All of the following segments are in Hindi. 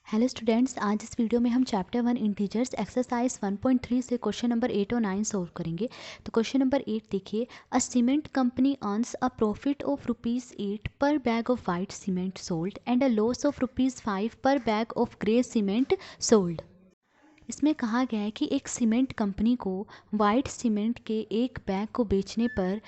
हेलो स्टूडेंट्स, आज इस वीडियो में हम चैप्टर 1 इंटीजर्स एक्सरसाइज 1.3 से क्वेश्चन नंबर 8 और 9 सोल्व करेंगे। तो क्वेश्चन नंबर 8 देखिए, a cement company earns a profit of ₹8 per bag of white cement sold and a loss of ₹5 per bag of grey cement sold. इसमें कहा गया है कि एक सीमेंट कंपनी को वाइट सीमेंट के एक बैग को बेचने पर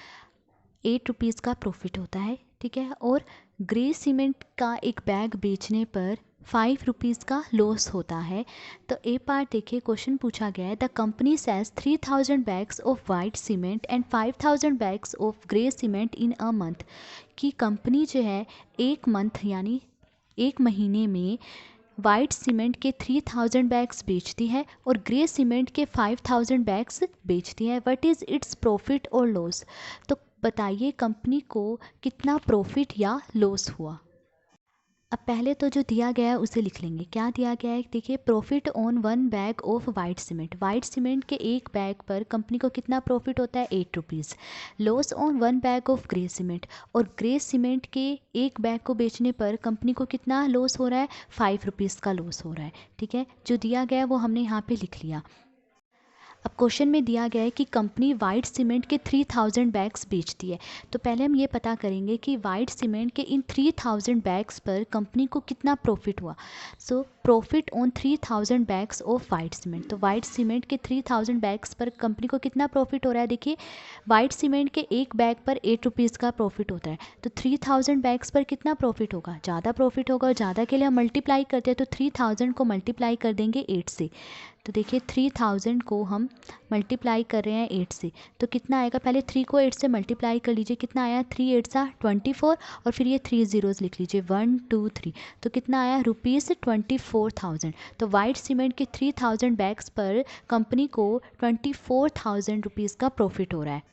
₹8 का प्रॉफिट होता है, ठीक है, और ग्रे सीमेंट का एक बैग बेचने पर ₹5 का लॉस होता है। तो ए पार्ट देखिए, क्वेश्चन पूछा गया है, the company sells 3000 bags of white cement and 5000 bags of grey cement in a month. कि कंपनी जो है एक मंथ यानी एक महीने में वाइट सीमेंट के 3000 बैग्स बेचती है और ग्रे सीमेंट के 5000 बैग्स बेचती है। व्हाट इज़ इट्स प्रॉफिट और लॉस? तो बताइए कंपनी को कितना प्रॉफिट या लॉस हुआ। अब पहले तो जो दिया गया है उसे लिख लेंगे। क्या दिया गया है देखिए, profit on 1 bag of white cement. White cement के एक बैग पर कंपनी को कितना प्रॉफिट होता है? ₹8। Loss on 1 bag of grey cement, और ग्रे सीमेंट के एक बैग को बेचने पर कंपनी को कितना लॉस हो रहा है? ₹5 का लॉस हो रहा है, ठीक है। जो दिया गया है वो हमने यहाँ पे लिख लिया। अब क्वेश्चन में दिया गया है कि कंपनी वाइट सीमेंट के 3000 बैग्स बेचती है। तो पहले हम ये पता करेंगे कि वाइट सीमेंट के इन 3000 बैग्स पर कंपनी को कितना प्रॉफिट हुआ। So profit on 3000 bags of white cement. तो वाइट सीमेंट के 3000 बैग्स पर कंपनी को कितना प्रॉफिट हो रहा है? देखिए, वाइट सीमेंट के एक बैग पर ₹8 का प्रॉफिट होता है, तो 3000 बैग्स पर कितना प्रॉफिट होगा? ज़्यादा प्रॉफिट होगा, और ज़्यादा के लिए हम मल्टीप्लाई करते हैं, तो 3000 को मल्टीप्लाई कर देंगे 8 से। तो देखिए 3000 को हम मल्टीप्लाई कर रहे हैं 8 से, तो कितना आएगा? पहले 3 को 8 से मल्टीप्लाई कर लीजिए, कितना आया? 3 8 सा 24, और फिर ये 3 ज़ीरोज़ लिख लीजिए, 1 2 3। तो कितना आया? ₹24,000। तो वाइट सीमेंट के 3000 बैग्स पर कंपनी को ₹24,000 का प्रॉफिट हो रहा है।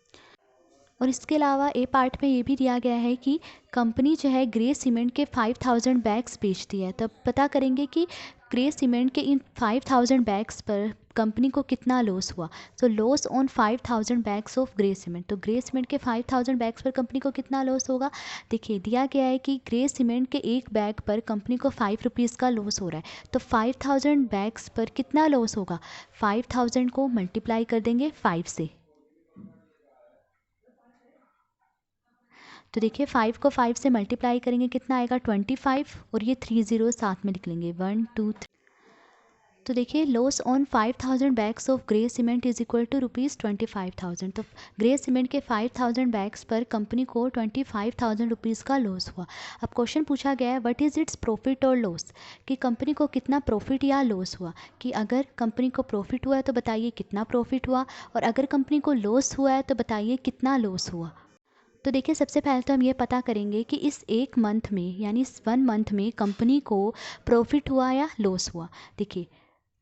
और इसके अलावा ए पार्ट में ये भी दिया गया है कि कंपनी जो है ग्रे सीमेंट के 5000 बैग्स बेचती है। तब पता करेंगे कि ग्रे सीमेंट के इन 5000 बैग्स पर कंपनी को कितना लॉस हुआ। So loss on 5000 bags of grey cement. तो ग्रे सीमेंट के 5000 बैग्स पर कंपनी को कितना लॉस होगा? देखिए दिया गया है कि ग्रे सीमेंट के एक बैग पर कंपनी को ₹5 का लॉस हो रहा है। तो 5000 बैग्स पर कितना लॉस होगा? 5000 को मल्टीप्लाई कर देंगे 5 से। तो देखिए 5 को 5 से मल्टीप्लाई करेंगे, कितना आएगा? 25, और ये 3 ज़ीरो साथ में लिख लेंगे, 1 2 3। तो देखिए loss on 5000 bags of grey cement is equal to ₹25,000। तो ग्रे सीमेंट के 5000 बैग्स पर कंपनी को ₹25,000 का लॉस हुआ। अब क्वेश्चन पूछा गया है, व्हाट इज़ इट्स प्रॉफिट और लॉस? कि कंपनी को कितना प्रॉफिट या लॉस हुआ। कि अगर कंपनी को प्रॉफिट हुआ है तो बताइए कितना प्रॉफिट हुआ, और अगर कंपनी को लॉस हुआ है तो बताइए कितना लॉस हुआ। तो देखिए सबसे पहले तो हम ये पता करेंगे कि इस एक मंथ में यानी इस 1 मंथ में कंपनी को प्रॉफिट हुआ या लॉस हुआ। देखिए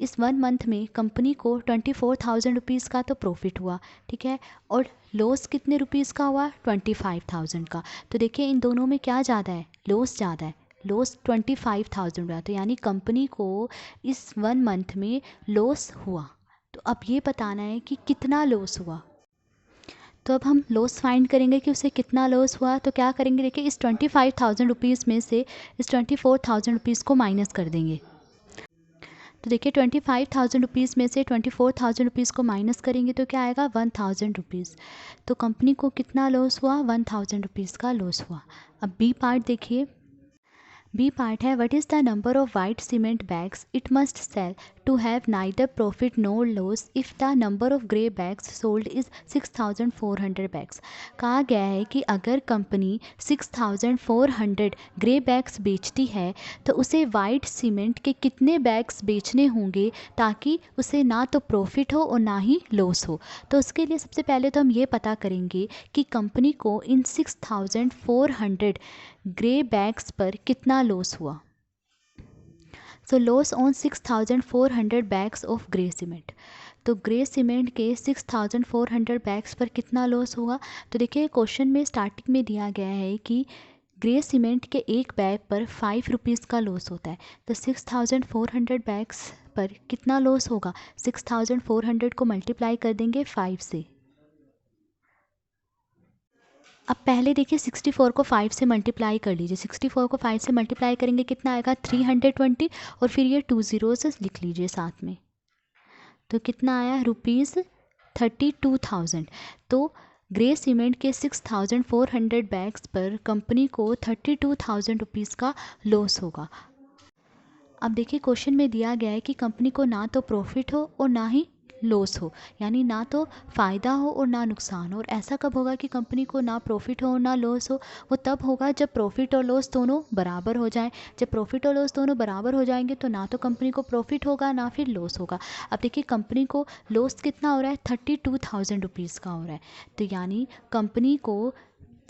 इस 1 मंथ में कंपनी को ₹24,000 का तो प्रॉफिट हुआ, ठीक है, और लॉस कितने रुपीज़ का हुआ? 25,000 का। तो देखिए इन दोनों में क्या ज़्यादा है? लॉस ज़्यादा है। लॉस 25,000 हुआ, तो यानी कंपनी को इस 1 मंथ में लॉस हुआ। तो अब ये बताना है कि कितना लॉस हुआ। तो अब हम लॉस फाइंड करेंगे कि उसे कितना लॉस हुआ। तो क्या करेंगे, देखिए इस ₹25,000 में से इस ₹24,000 को माइनस कर देंगे। तो देखिए ₹25,000 में से ₹24,000 को माइनस करेंगे तो क्या आएगा? ₹1,000। तो कंपनी को कितना लॉस हुआ? ₹1,000 का लॉस हुआ। अब बी पार्ट देखिए, बी पार्ट है, what is the number of white cement bags it must sell to have neither profit nor loss if the number of grey bags sold is 6,400 bags. कहा गया है कि अगर कंपनी 6,400 ग्रे बैग्स बेचती है तो उसे वाइट सीमेंट के कितने बैग्स बेचने होंगे ताकि उसे ना तो प्रॉफिट हो और ना ही लॉस हो। तो उसके लिए सबसे पहले तो हम ये पता करेंगे कि कंपनी को इन 6,400 ग्रे बैग्स पर कितना लॉस हुआ। So loss on 6,400 bags of grey cement. तो ग्रे सीमेंट के 6,400 बैग्स पर कितना लॉस होगा। तो देखिए क्वेश्चन में स्टार्टिंग में दिया गया है कि ग्रे सीमेंट के एक बैग पर ₹5 का लॉस होता है। तो 6,400 बैग्स पर कितना लॉस होगा? 6,400 को मल्टीप्लाई कर देंगे 5 से। अब पहले देखिए 64 को 5 से मल्टीप्लाई कर लीजिए। 64 को 5 से मल्टीप्लाई करेंगे कितना आएगा 320, और फिर ये 2 ज़ीरोज़ लिख लीजिए साथ में, तो कितना आया ₹32,000। तो ग्रे सीमेंट के 6,400 बैग्स पर कंपनी को 32,000 रुपीज़ का लॉस होगा। अब देखिए क्वेश्चन में दिया गया है कि कंपनी को ना तो प्रॉफिट हो और ना ही लॉस हो, यानी ना तो फ़ायदा हो और ना नुकसान हो। और ऐसा कब होगा कि कंपनी को ना प्रॉफिट हो और ना लॉस हो? वो तब होगा जब प्रॉफिट और लॉस दोनों बराबर हो जाएं। जब प्रॉफिट और लॉस दोनों बराबर हो जाएंगे तो ना तो कंपनी को प्रॉफिट होगा ना फिर लॉस होगा। अब देखिए कंपनी को लॉस कितना हो रहा है 32,000 रुपीज़ का हो रहा है, तो यानी कंपनी को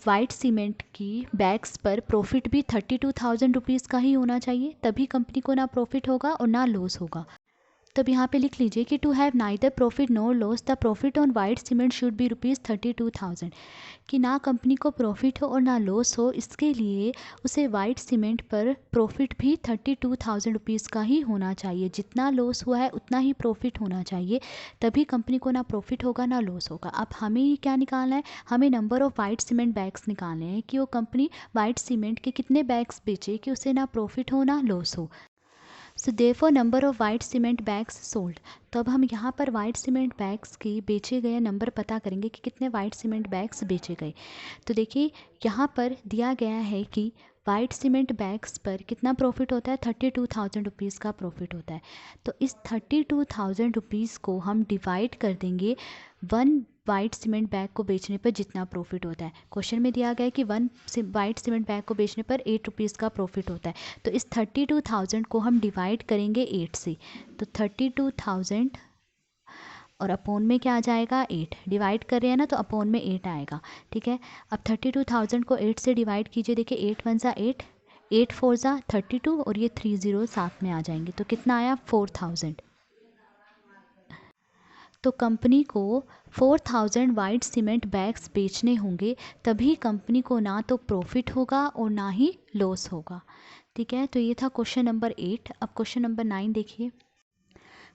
वाइट सीमेंट की बैग्स पर प्रॉफिट भी 32,000 रुपीज़ का ही होना चाहिए, तभी कंपनी को ना प्रॉफिट होगा और ना लॉस होगा। तब यहाँ पे लिख लीजिए कि to have neither profit nor loss the profit on white cement should be ₹32,000, कि ना कंपनी को प्रॉफिट हो और ना लॉस हो, इसके लिए उसे वाइट सीमेंट पर प्रॉफिट भी 32,000 रुपीज़ का ही होना चाहिए। जितना लॉस हुआ है उतना ही प्रॉफिट होना चाहिए, तभी कंपनी को ना प्रॉफिट होगा ना लॉस होगा। अब हमें क्या निकालना है, हमें number of white cement bags निकालने हैं कि वो कंपनी वाइट सीमेंट के कितने बैग्स बेचे कि उसे ना प्रॉफिट हो ना लॉस हो। So therefore number of white cement bags sold. तो अब हम यहाँ पर वाइट सीमेंट बैग्स की बेचे गए नंबर पता करेंगे कि कितने वाइट सीमेंट बैग्स बेचे गए। तो देखिए यहाँ पर दिया गया है कि वाइट सीमेंट बैग्स पर कितना प्रॉफिट होता है 32,000 रुपीज़ का प्रॉफिट होता है। तो इस 32,000 रुपीज़ को हम डिवाइड कर देंगे 1 वाइट सीमेंट बैग को बेचने पर जितना प्रॉफिट होता है। क्वेश्चन में दिया गया है कि 1 वाइट सीमेंट बैग को बेचने पर 8 रुपीज़ का प्रॉफिट होता है। तो इस 32,000 को हम डिवाइड करेंगे 8 से, तो 32,000 और अपोन में क्या आ जाएगा 8, डिवाइड कर रहे हैं ना तो अपोन में 8 आएगा। ठीक है, अब 32,000 को 8 से डिवाइड कीजिए। देखिए 8 1 ज़ा 8, 8 4 ज़ा 32 और ये 3 ज़ीरो साथ में आ जाएंगे, तो कितना आया 4,000। तो कंपनी को 4,000 वाइट सीमेंट बैग्स बेचने होंगे, तभी कंपनी को ना तो प्रॉफिट होगा और ना ही लॉस होगा। ठीक है, तो ये था क्वेश्चन नंबर 8। अब क्वेश्चन नंबर 9 देखिए।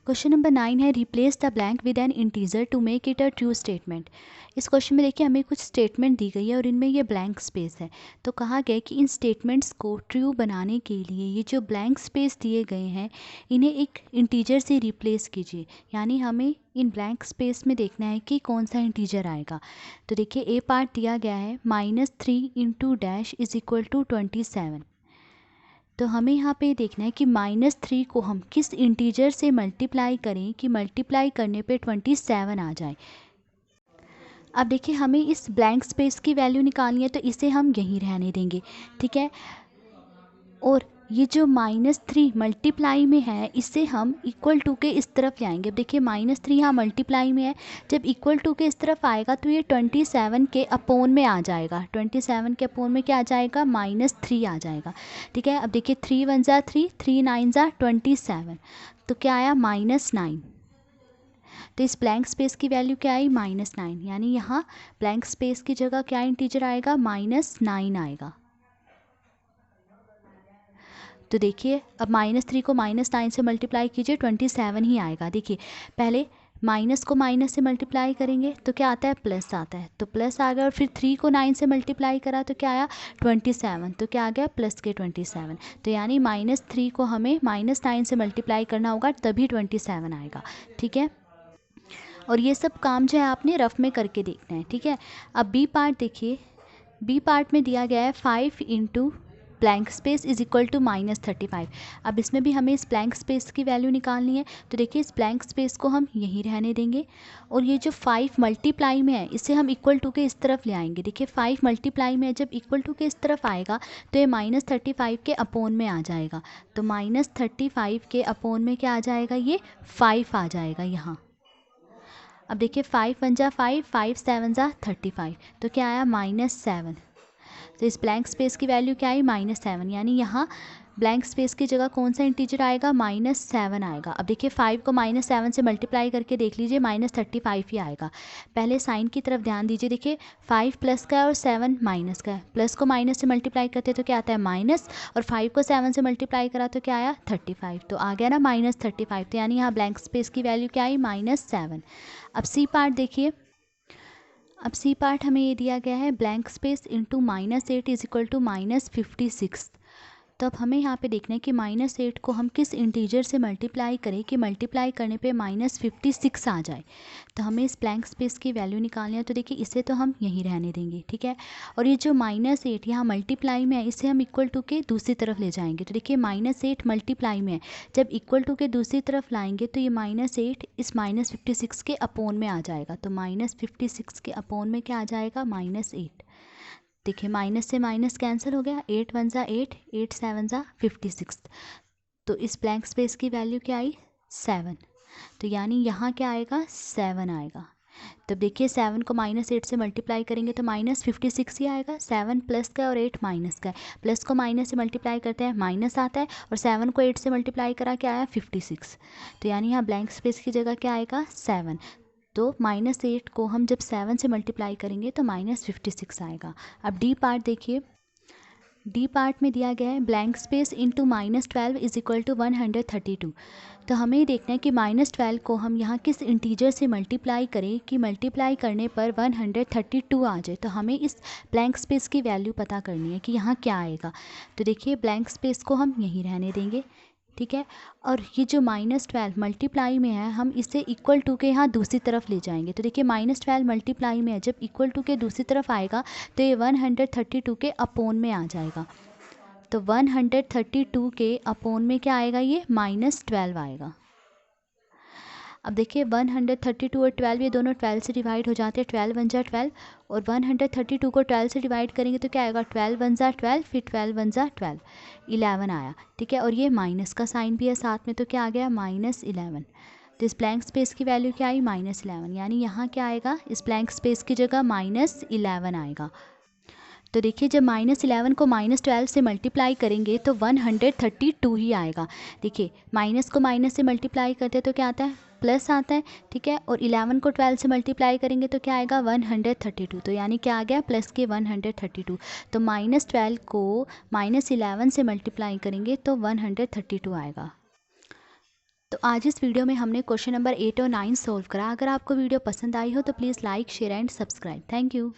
क्वेश्चन नंबर 9 है replace the blank with an integer to make it a true statement. इस क्वेश्चन में देखिए हमें कुछ स्टेटमेंट दी गई है और इनमें ये ब्लैंक स्पेस है। तो कहा गया कि इन स्टेटमेंट्स को ट्रू बनाने के लिए ये जो ब्लैंक स्पेस दिए गए हैं इन्हें एक इंटीजर से रिप्लेस कीजिए, यानी हमें इन ब्लैंक स्पेस में देखना है कि कौन सा इंटीजर आएगा। तो देखिए ए पार्ट दिया गया है -3 into dash is equal to 27। तो हमें यहाँ पे देखना है कि -3 को हम किस इंटीजर से मल्टीप्लाई करें कि मल्टीप्लाई करने पे 27 आ जाए। अब देखिए हमें इस ब्लैंक स्पेस की वैल्यू निकालनी है, तो इसे हम यहीं रहने देंगे। ठीक है, और ये जो -3 मल्टीप्लाई में है इसे हम इक्वल टू के इस तरफ ले आएंगे। अब देखिए -3 यहाँ मल्टीप्लाई में है, जब इक्वल टू के इस तरफ आएगा तो ये 27 के अपोन में आ जाएगा। 27 के अपोन में क्या आ जाएगा -3 आ जाएगा। ठीक है, अब देखिए 3 1 ज़ा 3, 3 9 ज़ा 27, तो क्या आया -9। तो इस ब्लैंक स्पेस की वैल्यू क्या आई -9, यानी यहाँ ब्लैंक स्पेस की जगह क्या इंटीजर आएगा -9 आएगा। तो देखिए अब -3 को -9 से मल्टीप्लाई कीजिए 27 ही आएगा। देखिए पहले माइनस को माइनस से मल्टीप्लाई करेंगे तो क्या आता है प्लस आता है, तो प्लस आ गया, और फिर 3 को 9 से मल्टीप्लाई करा तो क्या आया 27, तो क्या आ गया प्लस के 27। तो यानी -3 को हमें -9 से मल्टीप्लाई करना होगा तभी 27 आएगा। ठीक है, और ये सब काम जो है आपने रफ में करके देखना है। ठीक है, अब बी पार्ट देखिए। बी पार्ट में दिया गया है 5 into blank space is equal to -35। अब इसमें भी हमें इस ब्लैंक स्पेस की वैल्यू निकालनी है, तो देखिए इस ब्लैंक स्पेस को हम यहीं रहने देंगे, और ये जो 5 मल्टीप्लाई में है इसे हम इक्वल टू के इस तरफ ले आएंगे। देखिए 5 मल्टीप्लाई में है, जब इक्वल टू के इस तरफ आएगा तो ये -35 के अपोन में आ जाएगा। तो -35 के अपोन में क्या आ जाएगा, ये 5 आ जाएगा यहाँ। अब देखिए 5 1 ज़ा 5, 5 7 ज़ा 35, तो क्या आया -7। तो इस ब्लैंक स्पेस की वैल्यू क्या आई -7, यानी यहाँ ब्लैंक स्पेस की जगह कौन सा इंटीजर आएगा -7 आएगा। अब देखिए 5 को -7 से मल्टीप्लाई करके देख लीजिए -35 ही आएगा। पहले साइन की तरफ ध्यान दीजिए। देखिए 5 प्लस का है और 7 माइनस का है, प्लस को माइनस से मल्टीप्लाई करते तो क्या आता है माइनस, और 5 को 7 से मल्टीप्लाई करा तो क्या आया 35, तो आ गया ना -35। तो यानी यहाँ ब्लैंक स्पेस की वैल्यू क्या आई -7। अब सी पार्ट देखिए। अब सी पार्ट हमें ये दिया गया है blank space into -8 is equal to -56। तो अब हमें यहाँ पे देखना है कि -8 को हम किस इंटीजर से मल्टीप्लाई करें कि मल्टीप्लाई करने पे -56 आ जाए। तो हमें इस ब्लैंक स्पेस की वैल्यू निकालनी है। तो देखिए इसे तो हम यहीं रहने देंगे, ठीक है। और ये जो -8 यहाँ मल्टीप्लाई में है, इसे हम इक्वल टू के दूसरी तरफ ले जाएंगे। तो देखिए -8 मल्टीप्लाई में है, जब इक्वल टू के दूसरी तरफ लाएंगे तो ये -8 इस -56 के अपोन में आ जाएगा। तो -56 के अपोन में क्या आ जाएगा, -8। देखिए माइनस से माइनस कैंसिल हो गया, 8 वन ज़ा 8, 8 7 ज़ा 56। तो इस ब्लैंक स्पेस की वैल्यू क्या आई, 7। तो यानी यहाँ क्या आएगा, 7 आएगा। तो देखिए 7 को -8 से मल्टीप्लाई करेंगे तो -56 ही आएगा। 7 प्लस का और 8 माइनस का है, प्लस को माइनस से मल्टीप्लाई करते हैं माइनस आता है, और 7 को 8 से मल्टीप्लाई करा क्या आया, 56। तो यानी यहाँ ब्लैंक स्पेस की जगह क्या आएगा, 7। तो -8 को हम जब 7 से मल्टीप्लाई करेंगे तो -56 आएगा। अब डी पार्ट देखिए, डी पार्ट में दिया गया है blank space into -12 is equal to 132। तो हमें देखना है कि -12 को हम यहाँ किस इंटीजर से मल्टीप्लाई करें कि मल्टीप्लाई करने पर 132 आ जाए। तो हमें इस ब्लैंक स्पेस की वैल्यू पता करनी है कि यहाँ क्या आएगा। तो देखिए ब्लैंक स्पेस को हम यहीं रहने देंगे, ठीक है। और ये जो -12 मल्टीप्लाई में है, हम इसे इक्वल टू के यहाँ दूसरी तरफ ले जाएंगे। तो देखिए -12 मल्टीप्लाई में है, जब इक्वल टू के दूसरी तरफ आएगा तो ये 132 के अपोन में आ जाएगा। तो 132 के अपोन में क्या आएगा, ये -12 आएगा। अब देखिए 132 और 12 ये दोनों 12 से डिवाइड हो जाते हैं, 12 वन ज़ा 12, और 132 को 12 से डिवाइड करेंगे तो क्या आएगा, 12 वन ज़ा 12, फिर 12 वन ज़ा 12, 11 आया, ठीक है। और ये माइनस का साइन भी है साथ में, तो क्या आ गया, -11। तो इस ब्लैंक स्पेस की वैल्यू क्या आई, -11। यानी यहाँ क्या आएगा, इस ब्लैंक स्पेस की जगह -11 आएगा। तो देखिए जब -11 को -12 से मल्टीप्लाई करेंगे तो 132 ही आएगा। देखिए माइनस को माइनस से मल्टीप्लाई करते हैं तो क्या आता है, प्लस आता है, ठीक है। और 11 को 12 से मल्टीप्लाई करेंगे तो क्या आएगा, 132। तो यानी क्या आ गया, प्लस के 132। तो -12 को -11 से मल्टीप्लाई करेंगे तो 132 आएगा। तो आज इस वीडियो में हमने क्वेश्चन नंबर 8 और 9 सॉल्व करा। अगर आपको वीडियो पसंद आई हो तो please like, share and subscribe. Thank you.